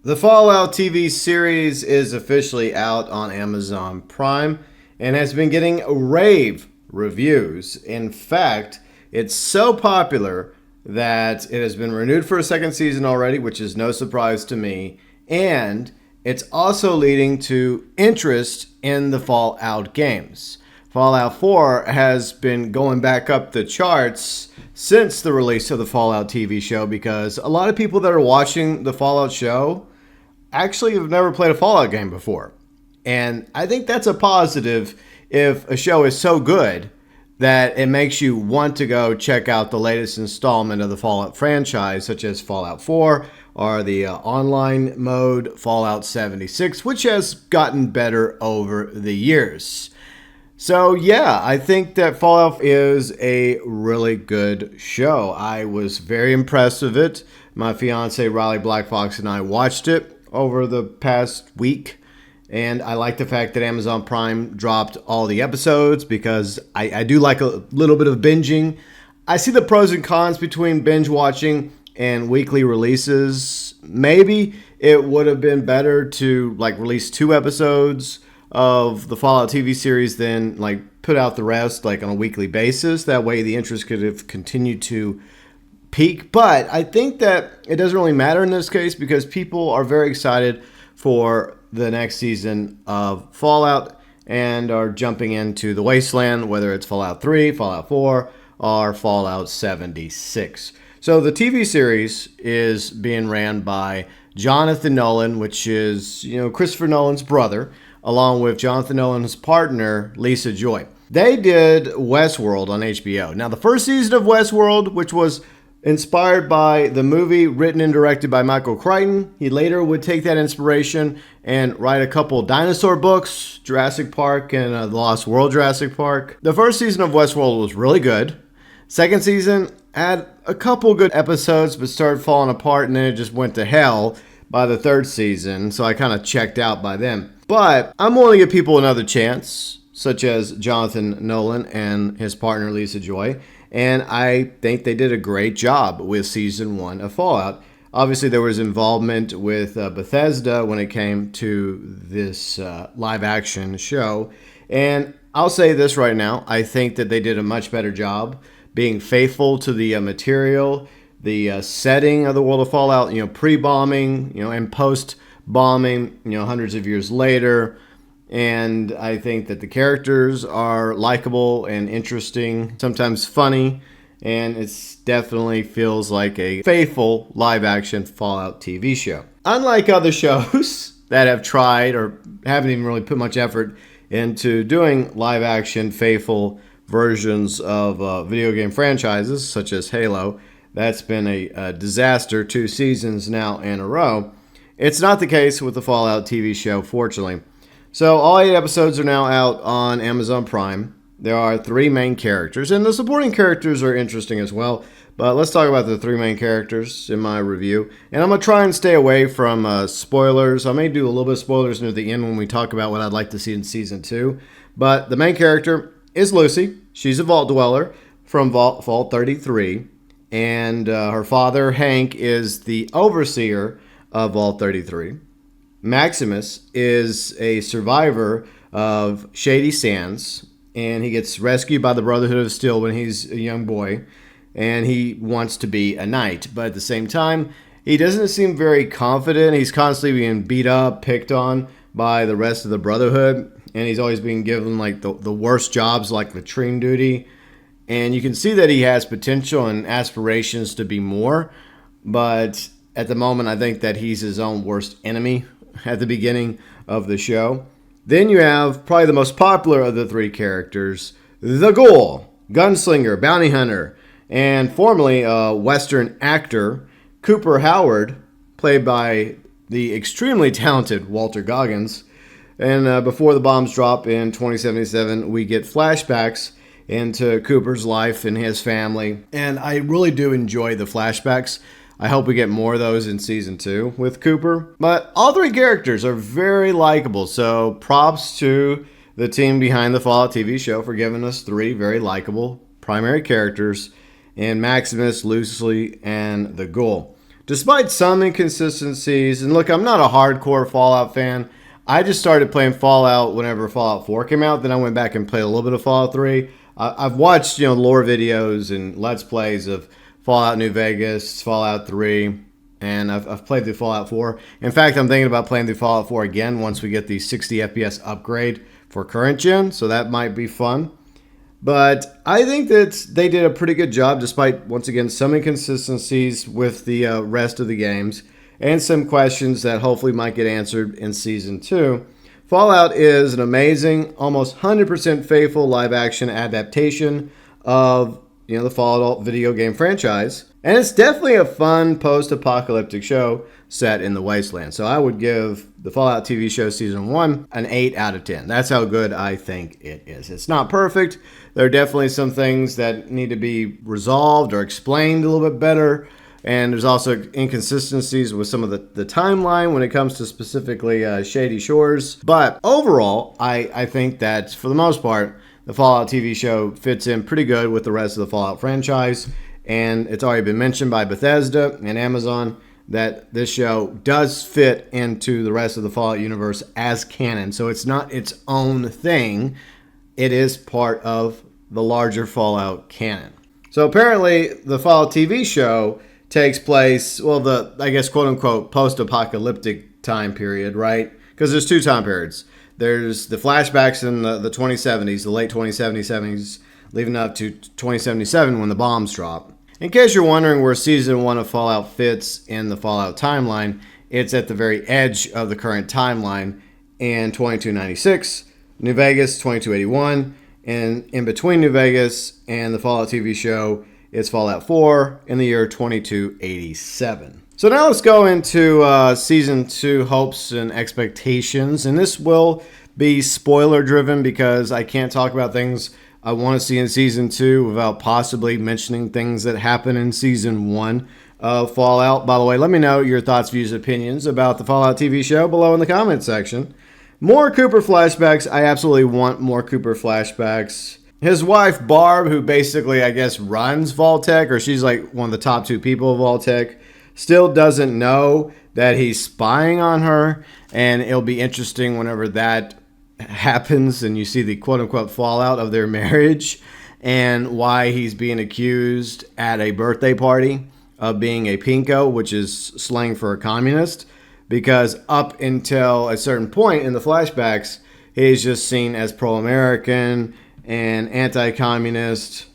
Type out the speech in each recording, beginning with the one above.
The Fallout TV series is officially out on Amazon Prime and has been getting rave reviews. In fact, it's so popular that it has been renewed for a second season already, which is no surprise to me. And it's also leading to interest in the Fallout games. Fallout 4 has been going back up the charts since the release of the Fallout TV show because a lot of people that are watching the Fallout show actually have never played a Fallout game before. And I think that's a positive if a show is so good that it makes you want to go check out the latest installment of the Fallout franchise, such as Fallout 4 or the online mode Fallout 76, which has gotten better over the years. So yeah, I think that Fallout is a really good show. I was very impressed with it. My fiance Riley Black Fox and I watched it over the past week, and I like the fact that Amazon Prime dropped all the episodes because I do like a little bit of binging. I see the pros and cons between binge watching and weekly releases. Maybe it would have been better to release 2 episodes of the Fallout TV series than put out the rest on a weekly basis. That way the interest could have continued to peak. But I think that it doesn't really matter in this case because people are very excited for the next season of Fallout and are jumping into the wasteland, whether it's Fallout 3, Fallout 4, or Fallout 76. So the TV series is being ran by Jonathan Nolan, which is, Christopher Nolan's brother, along with Jonathan Nolan's partner, Lisa Joy. They did Westworld on HBO. Now, the first season of Westworld, which was inspired by the movie written and directed by Michael Crichton, he later would take that inspiration and write a couple dinosaur books, Jurassic Park and The Lost World Jurassic Park. The first season of Westworld was really good. Second season had a couple good episodes, but started falling apart, and then it just went to hell by the third season, so I kind of checked out by then. But I'm willing to give people another chance, such as Jonathan Nolan and his partner Lisa Joy, and I think they did a great job with season 1 of Fallout. Obviously, there was involvement with Bethesda when it came to this live-action show, and I'll say this right now, I think that they did a much better job being faithful to the material, the setting of the world of Fallout, pre-bombing, and post-bombing, hundreds of years later. And I think that the characters are likable and interesting, sometimes funny, and it definitely feels like a faithful live-action Fallout TV show. Unlike other shows that have tried or haven't even really put much effort into doing live-action faithful versions of video game franchises, such as Halo, that's been a disaster 2 seasons now in a row. It's not the case with the Fallout TV show, fortunately. So all 8 episodes are now out on Amazon Prime. There are 3 main characters, and the supporting characters are interesting as well. But let's talk about the 3 main characters in my review. And I'm going to try and stay away from spoilers. I may do a little bit of spoilers near the end when we talk about what I'd like to see in Season 2. But the main character is Lucy. She's a vault dweller from Vault 33. And her father, Hank, is the overseer of Vault 33. Maximus is a survivor of Shady Sands, and he gets rescued by the Brotherhood of Steel when he's a young boy, and he wants to be a knight. But at the same time, he doesn't seem very confident. He's constantly being beat up, picked on by the rest of the Brotherhood, and he's always being given the worst jobs like latrine duty. And you can see that he has potential and aspirations to be more, but at the moment, I think that he's his own worst enemy at the beginning of the show. Then you have probably the most popular of the 3 characters, the Ghoul, gunslinger, bounty hunter, and formerly a Western actor, Cooper Howard, played by the extremely talented Walter Goggins. And before the bombs drop in 2077, we get flashbacks into Cooper's life and his family. And I really do enjoy the flashbacks. I hope we get more of those in Season 2 with Cooper. But all 3 characters are very likable, so props to the team behind the Fallout TV show for giving us 3 very likable primary characters in Maximus, Lucy, and the Ghoul. Despite some inconsistencies, and look, I'm not a hardcore Fallout fan. I just started playing Fallout whenever Fallout 4 came out. Then I went back and played a little bit of Fallout 3. I've watched, lore videos and Let's Plays of Fallout New Vegas, Fallout 3, and I've played through Fallout 4. In fact, I'm thinking about playing through Fallout 4 again once we get the 60 FPS upgrade for current gen, so that might be fun. But I think that they did a pretty good job, despite, once again, some inconsistencies with the rest of the games and some questions that hopefully might get answered in Season 2. Fallout is an amazing, almost 100% faithful live-action adaptation of the Fallout video game franchise. And it's definitely a fun post-apocalyptic show set in the wasteland. So I would give the Fallout TV show Season 1 an 8 out of 10. That's how good I think it is. It's not perfect. There are definitely some things that need to be resolved or explained a little bit better. And there's also inconsistencies with some of the timeline when it comes to specifically Shady Shores. But overall, I think that for the most part, the Fallout TV show fits in pretty good with the rest of the Fallout franchise. And it's already been mentioned by Bethesda and Amazon that this show does fit into the rest of the Fallout universe as canon. So it's not its own thing. It is part of the larger Fallout canon. So apparently the Fallout TV show takes place, I guess, quote-unquote, post-apocalyptic time period, right? Because there's two time periods. There's the flashbacks in the 2070s, the late 2070s, leading up to 2077 when the bombs drop. In case you're wondering where Season 1 of Fallout fits in the Fallout timeline, it's at the very edge of the current timeline in 2296, New Vegas 2281, and in between New Vegas and the Fallout TV show, it's Fallout 4 in the year 2287. So now let's go into Season 2 hopes and expectations. And this will be spoiler driven because I can't talk about things I want to see in Season 2 without possibly mentioning things that happen in Season 1 of Fallout. By the way, let me know your thoughts, views, opinions about the Fallout TV show below in the comment section. More Cooper flashbacks. I absolutely want more Cooper flashbacks. His wife, Barb, who basically, I guess, runs Vault-Tec, or she's like one of the top 2 people of Vault-Tec, still doesn't know that he's spying on her. And it'll be interesting whenever that happens and you see the quote-unquote fallout of their marriage and why he's being accused at a birthday party of being a pinko, which is slang for a communist. Because up until a certain point in the flashbacks, he's just seen as pro-American and anti-communist,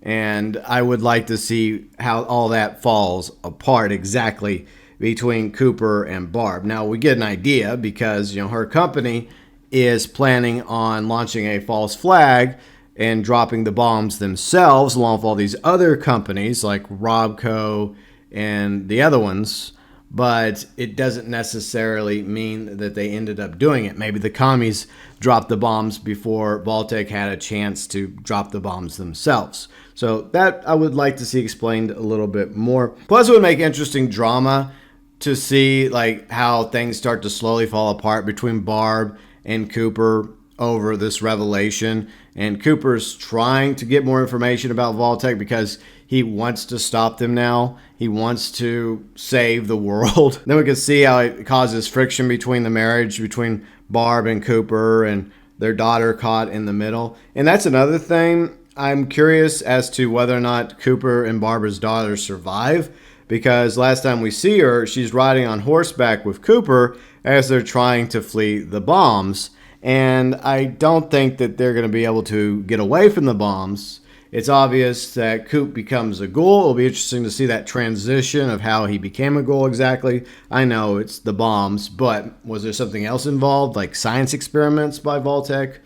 and I would like to see how all that falls apart exactly between Cooper and Barb. Now we get an idea because her company is planning on launching a false flag and dropping the bombs themselves, along with all these other companies like Robco and the other ones. But it doesn't necessarily mean that they ended up doing it. Maybe the commies dropped the bombs before Vault-Tec had a chance to drop the bombs themselves. So that I would like to see explained a little bit more. Plus, it would make interesting drama to see how things start to slowly fall apart between Barb and Cooper over this revelation. And Cooper's trying to get more information about Vault-Tec because he wants to stop them now. He wants to save the world. Then we can see how it causes friction between the marriage between Barb and Cooper and their daughter caught in the middle. And that's another thing. I'm curious as to whether or not Cooper and Barbara's daughter survive, because last time we see her, she's riding on horseback with Cooper as they're trying to flee the bombs. And I don't think that they're going to be able to get away from the bombs. It's obvious that Coop becomes a ghoul. It'll be interesting to see that transition of how he became a ghoul exactly. I know it's the bombs, but was there something else involved, like science experiments by Vault-Tec?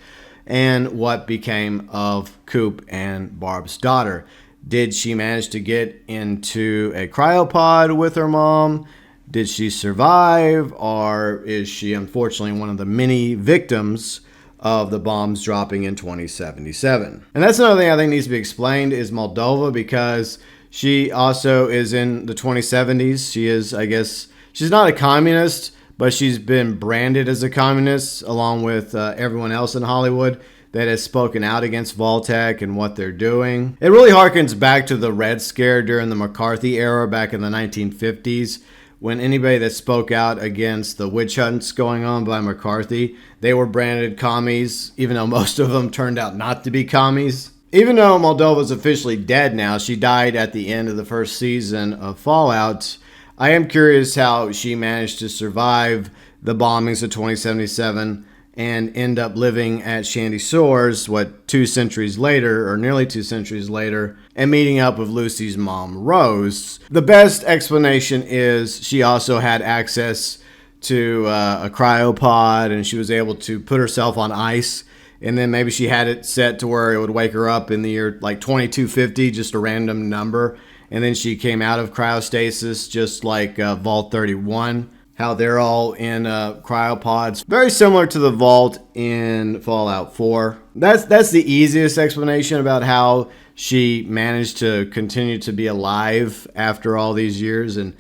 And what became of Coop and Barb's daughter? Did she manage to get into a cryopod with her mom? Did she survive? Or is she unfortunately one of the many victims of the bombs dropping in 2077? And that's another thing I think needs to be explained is Moldova, because she also is in the 2070s. She is, I guess, she's not a communist, but she's been branded as a communist along with everyone else in Hollywood. that has spoken out against Vault-Tec and what they're doing. It really harkens back to the Red Scare during the McCarthy era back in the 1950s, when anybody that spoke out against the witch hunts going on by McCarthy, they were branded commies, even though most of them turned out not to be commies. Even though Moldova's officially dead now, she died at the end of the first season of Fallout. I am curious how she managed to survive the bombings of 2077 and end up living at Shandy Shores, 2 centuries later, or nearly 2 centuries later, and meeting up with Lucy's mom, Rose. The best explanation is she also had access to a cryopod, and she was able to put herself on ice, and then maybe she had it set to where it would wake her up in the year like 2250, just a random number, and then she came out of cryostasis, just like Vault 31. How they're all in cryopods. Very similar to the vault in Fallout 4. That's the easiest explanation about how she managed to continue to be alive after all these years and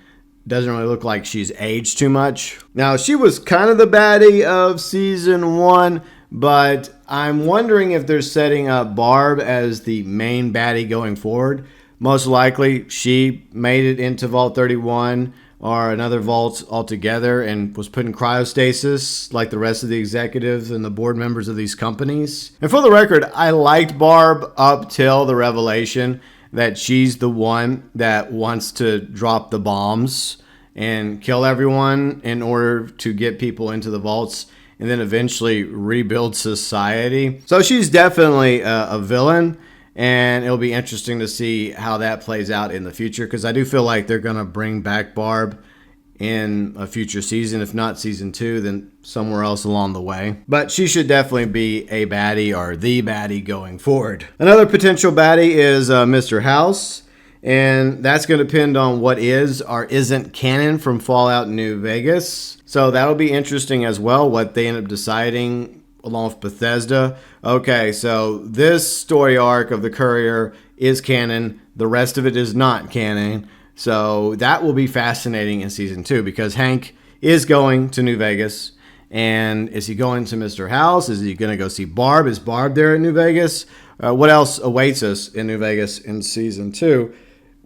doesn't really look like she's aged too much. Now, she was kind of the baddie of Season 1, but I'm wondering if they're setting up Barb as the main baddie going forward. Most likely, she made it into Vault 31 or another vault altogether and was put in cryostasis like the rest of the executives and the board members of these companies. And for the record, I liked Barb up till the revelation that she's the one that wants to drop the bombs and kill everyone in order to get people into the vaults and then eventually rebuild society. So she's definitely a villain. And it'll be interesting to see how that plays out in the future, because I do feel like they're going to bring back Barb in a future season. If not Season 2, then somewhere else along the way. But she should definitely be a baddie or the baddie going forward. Another potential baddie is Mr. House. And that's going to depend on what is or isn't canon from Fallout New Vegas. So that'll be interesting as well, what they end up deciding along with Bethesda. Okay, so this story arc of the Courier is canon. The rest of it is not canon. So that will be fascinating in Season 2, because Hank is going to New Vegas. And is he going to Mr. House? Is he going to go see Barb? Is Barb there at New Vegas? What else awaits us in New Vegas in Season 2?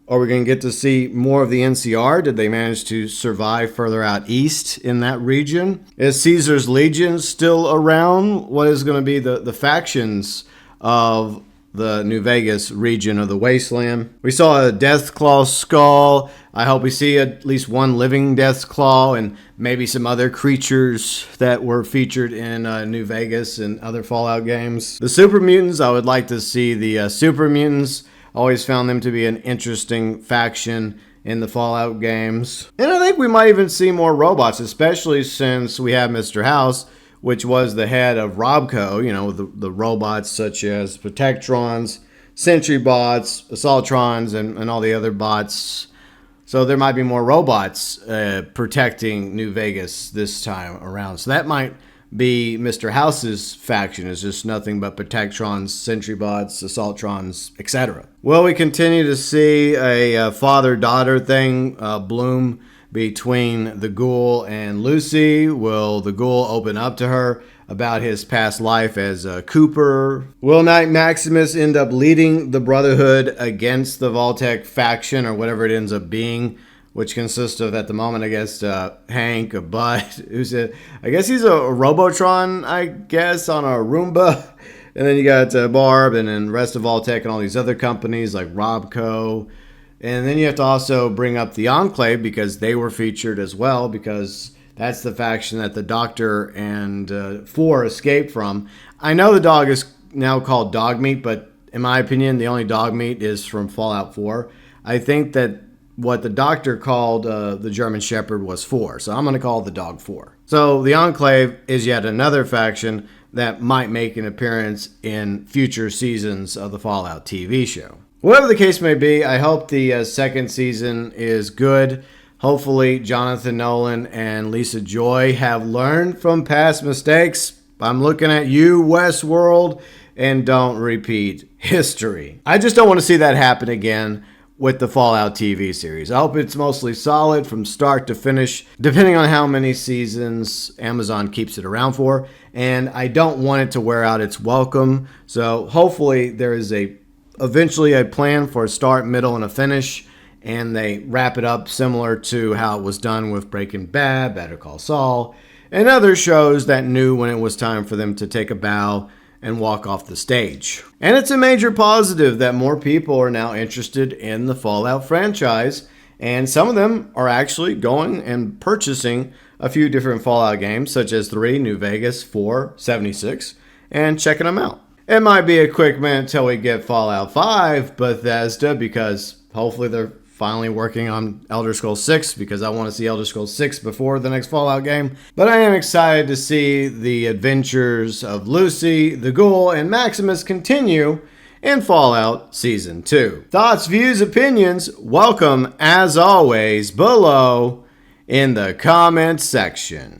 Are we going to get to see more of the NCR? Did they manage to survive further out east in that region? Is Caesar's Legion still around? What is going to be the factions of the New Vegas region of the Wasteland? We saw a Deathclaw skull. I hope we see at least one living Deathclaw and maybe some other creatures that were featured in New Vegas and other Fallout games. The Super Mutants, I would like to see the Super Mutants. Always found them to be an interesting faction in the Fallout games. And I think we might even see more robots, especially since we have Mr. House, which was the head of Robco, you know, the robots such as Protectrons, Sentry bots, Assaultrons, and all the other bots. So there might be more robots protecting New Vegas this time around. So that might be Mr. House's faction, is just nothing but Protectrons, Sentry bots, Assaultrons, etc. Will we continue to see a father-daughter thing bloom between the Ghoul and Lucy? Will the Ghoul open up to her about his past life as Cooper? Will Knight Maximus end up leading the Brotherhood against the Vault-Tec faction, or whatever it ends up being, which consists of, at the moment, I guess, Hank, a Bud, I guess he's a Robotron, I guess, on a Roomba. And then you got Barb, and then rest of Vault-Tec and all these other companies like Robco. And then you have to also bring up the Enclave, because they were featured as well, because that's the faction that the Doctor and 4 escaped from. I know the dog is now called Dogmeat, but in my opinion, the only Dogmeat is from Fallout 4. I think that what the Doctor called the German Shepherd was 4, so I'm going to call the dog 4. So the Enclave is yet another faction that might make an appearance in future seasons of the Fallout TV show. Whatever the case may be, I hope the second season is good. Hopefully, Jonathan Nolan and Lisa Joy have learned from past mistakes. I'm looking at you, Westworld, and don't repeat history. I just don't want to see that happen again, with the Fallout TV series. I hope it's mostly solid from start to finish, depending on how many seasons Amazon keeps it around for. And I don't want it to wear out its welcome. So hopefully there is eventually a plan for a start, middle, and a finish. And they wrap it up similar to how it was done with Breaking Bad, Better Call Saul, and other shows that knew when it was time for them to take a bow and walk off the stage. And it's a major positive that more people are now interested in the Fallout franchise, and some of them are actually going and purchasing a few different Fallout games, such as 3, New Vegas, 4, 76, and checking them out. It might be a quick minute till we get Fallout 5 Bethesda, because hopefully they're finally working on Elder Scrolls 6, because I want to see Elder Scrolls 6 before the next Fallout game. But I am excited to see the adventures of Lucy, the Ghoul, and Maximus continue in Fallout Season 2. Thoughts, views, opinions, welcome as always below in the comments section.